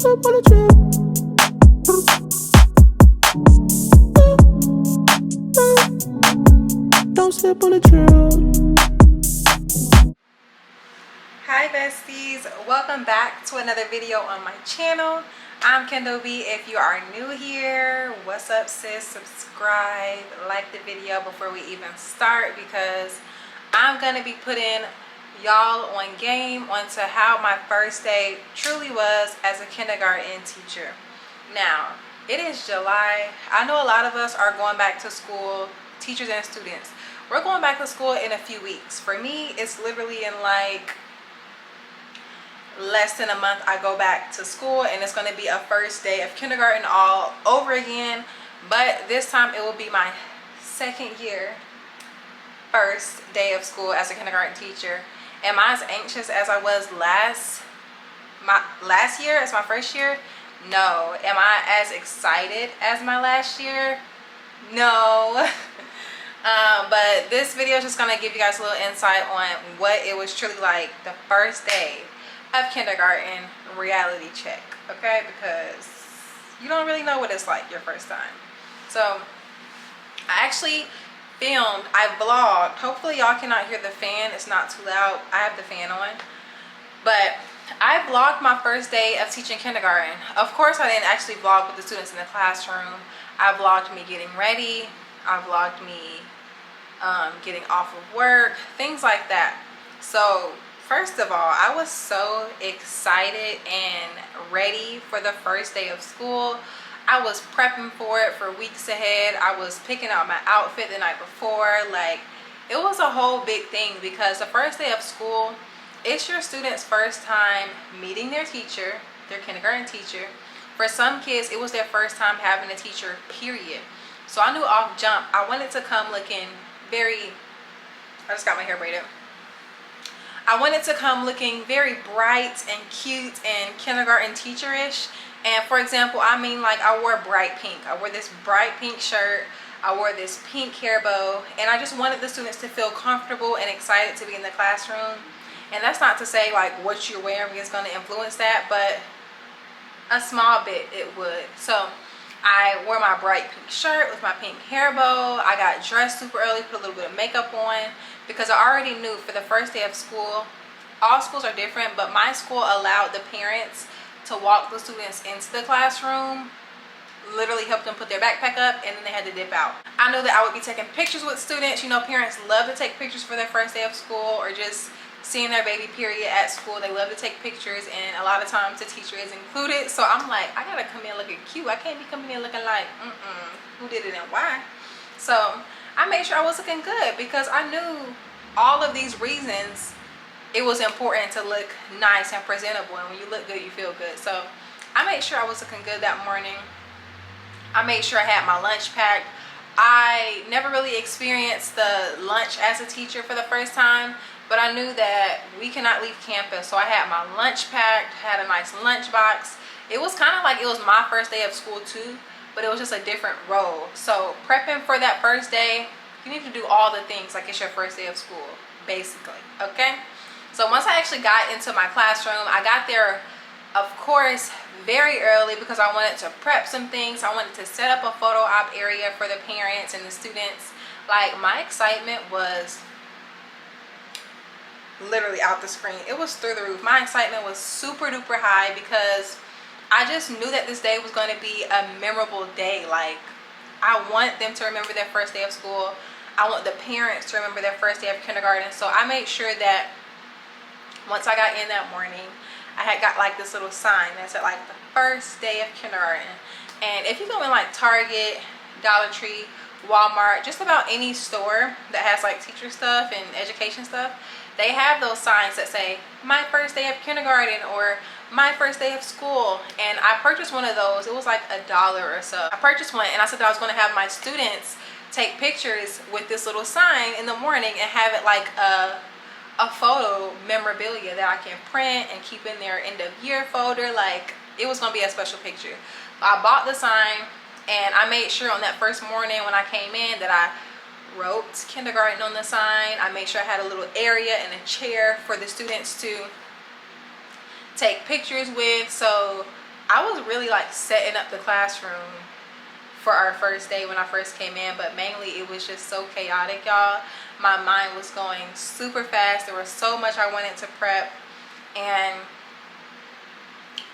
slip on the trail. Don't slip on the trail. Hi besties, welcome back to another video on my channel. I'm Kendall B. If you are new here, what's up sis? Subscribe, like the video before we even start, because I'm gonna be putting y'all on game onto how my first day truly was as a kindergarten teacher. Now, it is July. I know a lot of us are going back to school, teachers and students. We're going back to school in a few weeks. For me, it's literally in like less than a month I go back to school, and it's going to be a first day of kindergarten all over again. But this time it will be my second year, first day of school as a kindergarten teacher. Am I as anxious as I was last year as my first year? No. Am I as excited as my last year? No. But this video is just going to give you guys a little insight on what it was truly like the first day of kindergarten reality check, okay? Because you don't really know what it's like your first time. So I actually filmed, I vlogged. Hopefully y'all cannot hear the fan, it's not too loud. I have the fan on. But I vlogged my first day of teaching kindergarten. Of course I didn't actually vlog with the students in the classroom. I vlogged me getting ready. I vlogged me getting off of work, things like that. So first of all, I was so excited and ready for the first day of school. I was prepping for it for weeks ahead. I was picking out my outfit the night before. Like, it was a whole big thing, because the first day of school, it's your students' first time meeting their teacher, their kindergarten teacher. For some kids, it was their first time having a teacher, period. So I knew off jump, I wanted to come looking very, I just got my hair braided. I wanted to come looking very bright and cute and kindergarten teacher-ish. And for example, I mean, like, I wore bright pink. I wore this bright pink shirt. I wore this pink hair bow. And I just wanted the students to feel comfortable and excited to be in the classroom. And that's not to say like what you're wearing is going to influence that, but a small bit it would. So I wore my bright pink shirt with my pink hair bow. I got dressed super early, put a little bit of makeup on, because I already knew for the first day of school, all schools are different, but my school allowed the parents to walk the students into the classroom, literally help them put their backpack up, and then they had to dip out. I knew that I would be taking pictures with students. You know, parents love to take pictures for their first day of school, or just seeing their baby period at school. They love to take pictures, and a lot of times the teacher is included. So I'm like, I gotta come in looking cute. I can't be coming in looking like who did it and why. So I made sure I was looking good, because I knew all of these reasons it was important to look nice and presentable, and when you look good you feel good. So I made sure I was looking good that morning. I made sure I had my lunch packed. I never really experienced the lunch as a teacher for the first time, but I knew that we cannot leave campus. So I had my lunch packed, had a nice lunch box. It was kind of like it was my first day of school too, but it was just a different role. So prepping for that first day, you need to do all the things like it's your first day of school, basically, okay? So once I actually got into my classroom, I got there, of course, very early, because I wanted to prep some things. I wanted to set up a photo op area for the parents and the students. Like, my excitement was literally out the screen. It was through the roof. My excitement was super duper high, because I just knew that this day was going to be a memorable day. Like, I want them to remember their first day of school. I want the parents to remember their first day of kindergarten. So I made sure that once I got in that morning, I had got like this little sign that said like the first day of kindergarten. And if you go in like Target, Dollar Tree, Walmart, just about any store that has like teacher stuff and education stuff, they have those signs that say my first day of kindergarten or my first day of school. And I purchased one of those. It was like $1 or so. I purchased one, and I said that I was going to have my students take pictures with this little sign in the morning and have it like a photo memorabilia that I can print and keep in their end of year folder. Like, it was going to be a special picture. I bought the sign, and I made sure on that first morning when I came in that I wrote kindergarten on the sign. I made sure I had a little area and a chair for the students to take pictures with. So I was really like setting up the classroom for our first day when I first came in, but mainly it was just so chaotic, y'all. My mind was going super fast. There was so much I wanted to prep, and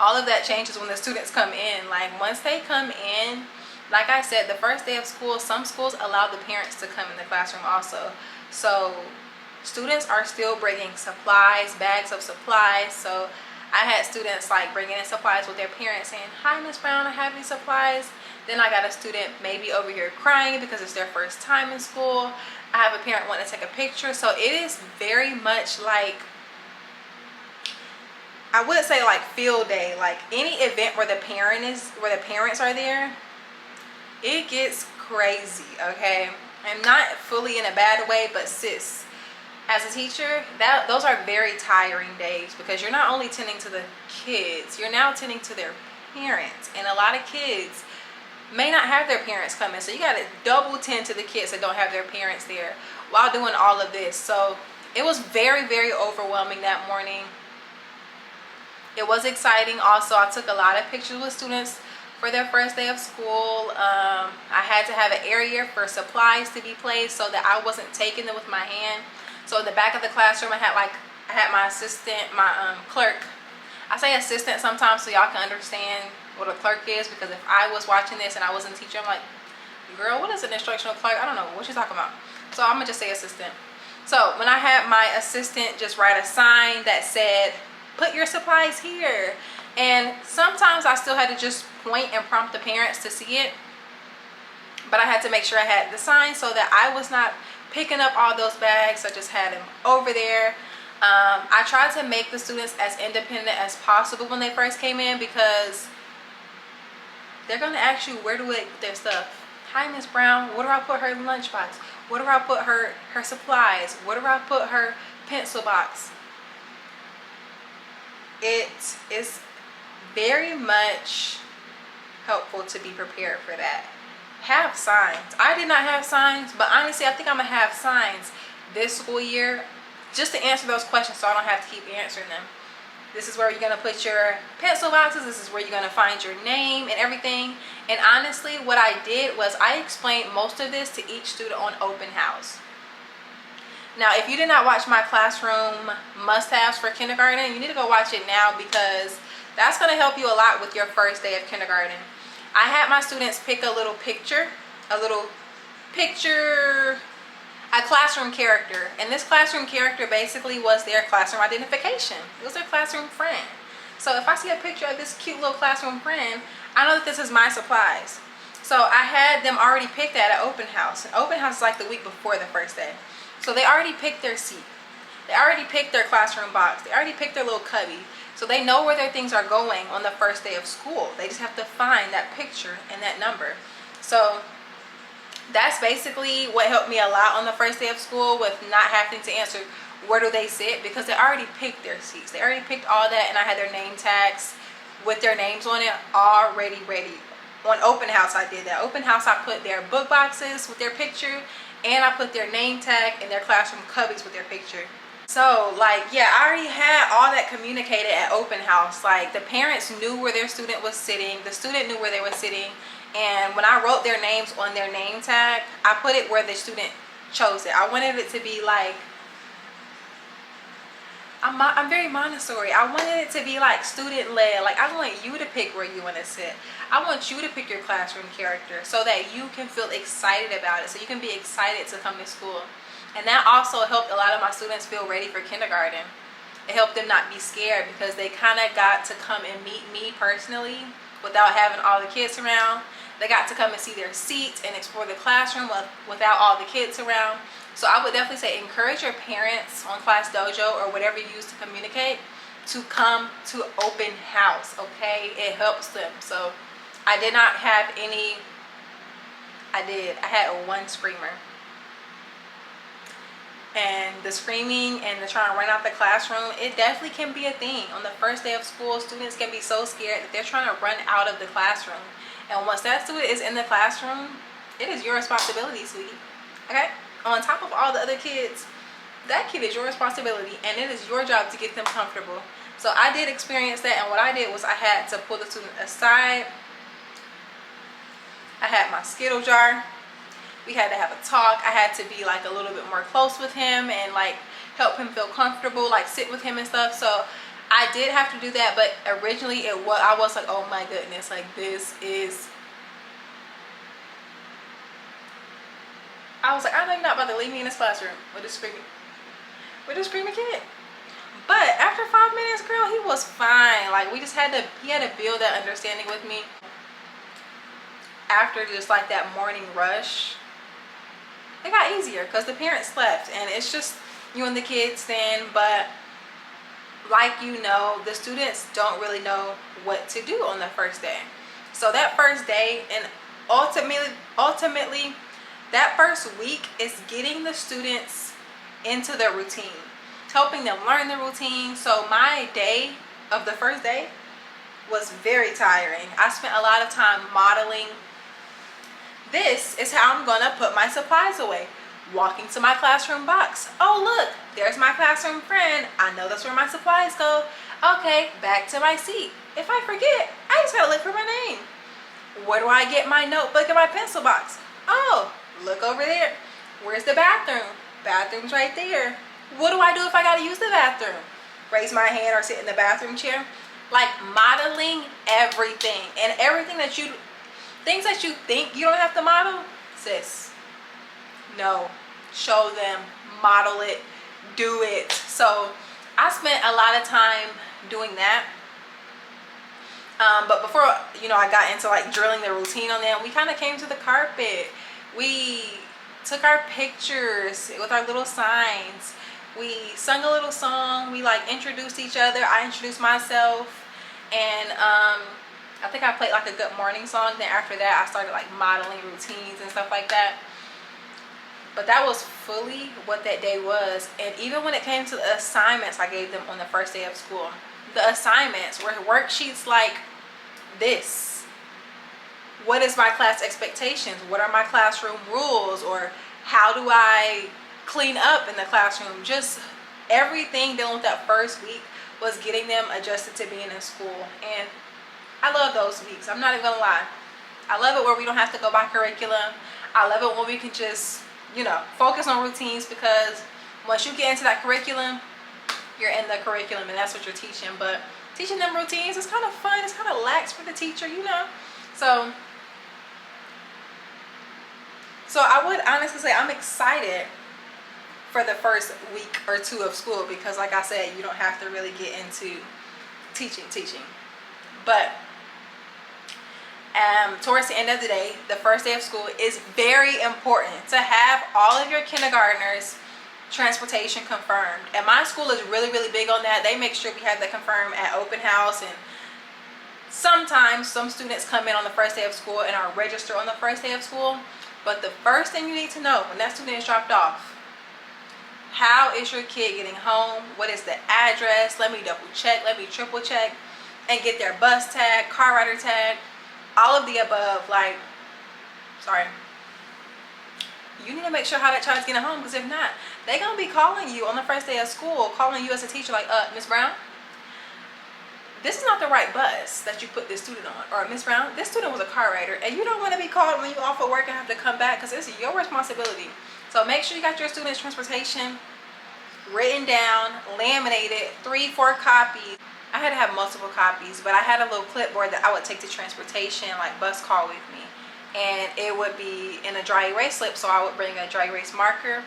all of that changes when the students come in. Like once they come in, like I said, the first day of school, some schools allow the parents to come in the classroom also. So students are still bringing supplies, bags of supplies. So I had students like bringing in supplies with their parents saying, "Hi, Miss Brown, I have these supplies." Then I got a student maybe over here crying because it's their first time in school. I have a parent wanting to take a picture. So it is very much like, I would say like field day, like any event where the parents are there, it gets crazy, okay? And not fully in a bad way, but sis, as a teacher, those are very tiring days, because you're not only tending to the kids, you're now tending to their parents, and a lot of kids may not have their parents come in, so you got to double tend to the kids that don't have their parents there while doing all of this. So it was very, very overwhelming that morning. It was exciting. Also, I took a lot of pictures with students for their first day of school. I had to have an area for supplies to be placed so that I wasn't taking them with my hand. So in the back of the classroom, I had my assistant, my clerk. I say assistant sometimes so y'all can understand what a clerk is, because if I was watching this and I wasn't a teacher, I'm like, girl, what is an instructional clerk? I don't know what you're talking about. So I'm gonna just say assistant. So when I had my assistant just write a sign that said, "Put your supplies here," and sometimes I still had to just point and prompt the parents to see it, but I had to make sure I had the sign so that I was not picking up all those bags. I just had them over there. I tried to make the students as independent as possible when they first came in, because they're going to ask you, where do they put their stuff? "Hi, Miss Brown, where do I put her lunchbox? Where do I put her supplies? Where do I put her pencil box?" It is very much helpful to be prepared for that. Have signs. I did not have signs, but honestly, I think I'm going to have signs this school year just to answer those questions, so I don't have to keep answering them. This is where you're going to put your pencil boxes. This is where you're going to find your name and everything. And honestly, what I did was I explained most of this to each student on open house. Now, if you did not watch my classroom must-haves for kindergarten, you need to go watch it now, because that's going to help you a lot with your first day of kindergarten. I had my students pick a classroom character, and this classroom character basically was their classroom identification. It was their classroom friend. So if I see a picture of this cute little classroom friend, I know that this is my supplies. So I had them already pick that at open house. And open house is like the week before the first day. So they already picked their seat. They already picked their classroom box. They already picked their little cubby. So they know where their things are going on the first day of school. They just have to find that picture and that number. So that's basically what helped me a lot on the first day of school, with not having to answer where do they sit, because they already picked their seats. They already picked all that, and I had their name tags with their names on it already ready. On open house, I did that. Open house, I put their book boxes with their picture, and I put their name tag and their classroom cubbies with their picture. So like, yeah, I already had all that communicated at open house. Like the parents knew where their student was sitting, the student knew where they were sitting, and when I wrote their names on their name tag, I put it where the student chose it. I wanted it to be like, I'm very Montessori. I wanted it to be like student led. Like I want you to pick where you want to sit. I want you to pick your classroom character so that you can feel excited about it. So you can be excited to come to school. And that also helped a lot of my students feel ready for kindergarten. It helped them not be scared, because they kind of got to come and meet me personally without having all the kids around. They got to come and see their seats and explore the classroom without all the kids around. So I would definitely say encourage your parents on Class Dojo or whatever you use to communicate to come to open house, okay? It helps them. So I did not have any, I had one screamer. And the screaming and the trying to run out the classroom, it definitely can be a thing. On the first day of school, students can be so scared that they're trying to run out of the classroom. And once that student is in the classroom, it is your responsibility, sweetie. Okay? On top of all the other kids, that kid is your responsibility, and it is your job to get them comfortable. So I did experience that, and what I did was I had to pull the student aside. I had my Skittle jar. We had to have a talk. I had to be like a little bit more close with him and like help him feel comfortable, like sit with him and stuff. So I did have to do that, but originally I was like, oh my goodness, like this is, I was like, I know you're not about to leave me in this classroom with a screaming kid. But after 5 minutes, girl, he was fine. Like he had to build that understanding with me. After just like that morning rush, it got easier because the parents left and it's just you and the kids then. But like, you know, the students don't really know what to do on the first day. So that first day, and ultimately that first week is getting the students into their routine, helping them learn the routine. So my day of the first day was very tiring. I spent a lot of time modeling. This is how I'm gonna put my supplies away. Walking to my classroom box. Oh look, there's my classroom friend. I know that's where my supplies go. Okay, back to my seat. If I forget, I just gotta look for my name. Where do I get my notebook and my pencil box? Oh, look over there. Where's the bathroom? Bathroom's right there. What do I do if I gotta use the bathroom? Raise my hand or sit in the bathroom chair? Like modeling everything, and everything that things that you think you don't have to model, sis, no, show them, model it, do it. So I spent a lot of time doing that. But before, you know, I got into like drilling the routine on them, we kind of came to the carpet. We took our pictures with our little signs. We sung a little song. We like introduced each other. I introduced myself, and I think I played like a good morning song. Then after that, I started like modeling routines and stuff like that. But that was fully what that day was. And even when it came to the assignments I gave them on the first day of school, the assignments were worksheets like this. What is my class expectations? What are my classroom rules? Or how do I clean up in the classroom? Just everything dealing with that first week was getting them adjusted to being in school. And I love those weeks. I'm not even gonna lie. I love it where we don't have to go by curriculum. I love it when we can just, you know, focus on routines, because once you get into that curriculum, you're in the curriculum and that's what you're teaching. But teaching them routines is kind of fun. It's kind of lax for the teacher, you know. So I would honestly say I'm excited for the first week or two of school, because like I said, you don't have to really get into teaching. But towards the end of the day, the first day of school is very important to have all of your kindergartners transportation confirmed. And my school is really, really big on that. They make sure we have that confirmed at open house. And sometimes some students come in on the first day of school and are registered on the first day of school. But the first thing you need to know when that student is dropped off, how is your kid getting home? What is the address? Let me double check, let me triple check, and get their bus tag, car rider tag, all of the above. Like, sorry, you need to make sure how that child's getting home, because if not, they're gonna be calling you on the first day of school, calling you as a teacher like, Miss Brown, this is not the right bus that you put this student on. Or, Miss Brown, this student was a car rider, and you don't want to be called when you off of work and have to come back, because it's your responsibility. So make sure you got your students' transportation written down, laminated, 3-4 copies. I had to have multiple copies, but I had a little clipboard that I would take to transportation, like bus call, with me. And it would be in a dry erase slip, so I would bring a dry erase marker.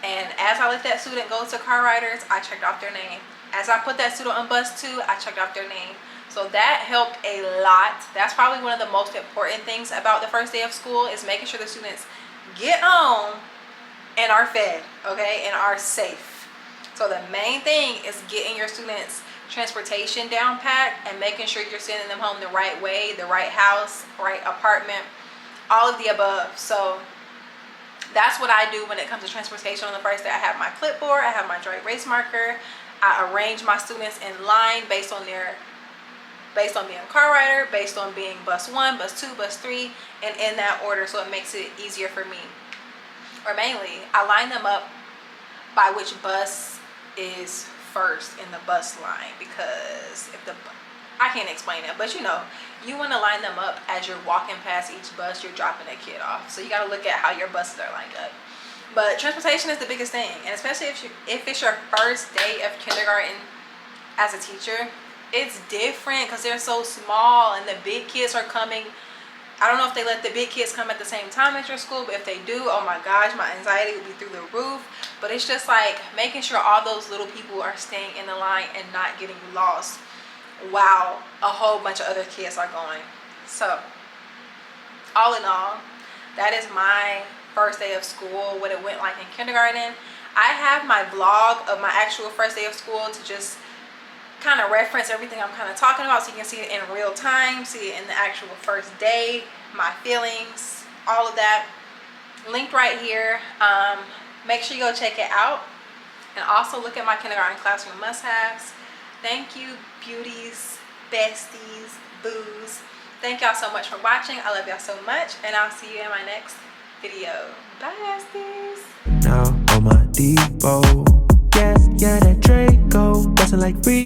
And as I let that student go to car riders, I checked off their name. As I put that student on bus 2, I checked off their name. So that helped a lot. That's probably one of the most important things about the first day of school, is making sure the students get home and are fed, okay, and are safe. So the main thing is getting your students' transportation down packed and making sure you're sending them home the right way, the right house, right apartment, all of the above. So that's what I do when it comes to transportation on the first day. I have my clipboard, I have my dry erase marker. I arrange my students in line based on being a car rider, based on being bus 1, bus 2, bus 3, and in that order, so it makes it easier for me. Or mainly, I line them up by which bus is first in the bus line, because I can't explain it, but you know, you want to line them up as you're walking past each bus you're dropping a kid off. So you got to look at how your buses are lined up. But transportation is the biggest thing, and especially if it's your first day of kindergarten as a teacher, it's different because they're so small and the big kids are coming. I don't know if they let the big kids come at the same time at your school, but if they do, oh my gosh, my anxiety would be through the roof. But it's just like making sure all those little people are staying in the line and not getting lost while a whole bunch of other kids are going. So all in all, that is my first day of school, what it went like in kindergarten. I have my vlog of my actual first day of school to just kind of reference everything I'm kind of talking about, so you can see it in real time, see it in the actual first day, my feelings, all of that linked right here. Make sure you go check it out, and also look at my kindergarten classroom must-haves. Thank you, beauties, besties, boos. Thank y'all so much for watching. I love y'all so much, and I'll see you in my next video. Bye, besties. Now on my Depot. Yeah, that Draco. Bustin' like free.